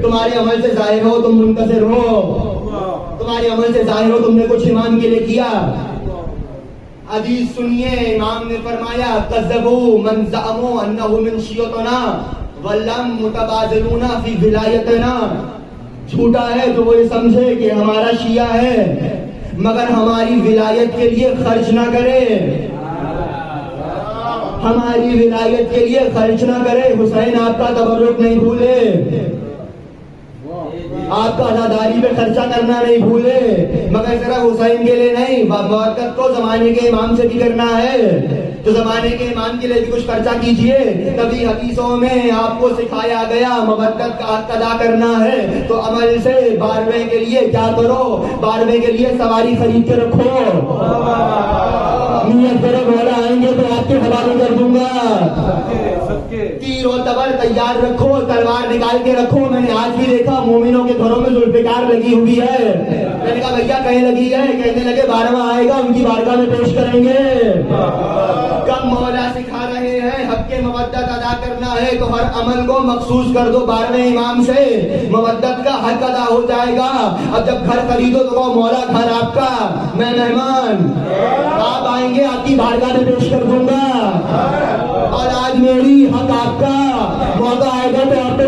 تمہارے عمل سے ظاہر ہو تم منتظر ہو، تمہارے عمل سے ظاہر ہو تم نے کچھ ایمان کے لیے کیا۔ حدیث سنیے، امام نے فرمایا کذبوا من زعموا انہ من شیعتنا ولم متبادلون فی ولایتنا، جھوٹا ہے تو وہ یہ سمجھے کہ ہمارا شیعہ ہے مگر ہماری ولایت کے لیے خرچ نہ کرے، ہماری ولایت کے لیے خرچ نہ کرے۔ حسین آپ کا تبرک نہیں بھولے، آپ کا عزاداری پہ خرچہ کرنا نہیں بھولے، مگر صرف حسین کے لیے نہیں، موقت کو زمانے کے امام سے بھی کرنا ہے تو زمانے کے امام کے لیے بھی کچھ خرچہ کیجئے۔ کبھی حدیثوں میں آپ کو سکھایا گیا محبت کا حق ادا کرنا ہے تو عمل سے 12ویں کے لیے کیا کرو، 12ویں کے لیے سواری خرید کے رکھو، نیت کرو مولا آئیں گے تو آپ کے حوالے کر دوں گا، تیر و تبر تیار رکھو، تلوار نکال کے رکھو۔ میں نے آج بھی دیکھا مومنوں کے گھروں میں ذوالفقار لگی ہوئی ہے، میں نے کہا بھیا کہیں لگی ہے، کہنے لگے 12واں آئے گا ان کی بارگاہ میں پیش کریں گے۔ کب مولا سکھا رہے ہیں حق کے مودت ادا کرنا ہے تو ہر عمل کو مخصوص کر دو 12ویں امام سے، مودت کا حق ادا ہو جائے گا۔ اب جب گھر خریدو تو وہ مولا گھر آپ کا، میں مہمان، آپ آئیں گے آپ کی بارگاہ میں پیش کر دوں گا، اور آج میری حق آپ کا، موقع آئے گا تو آپ پہ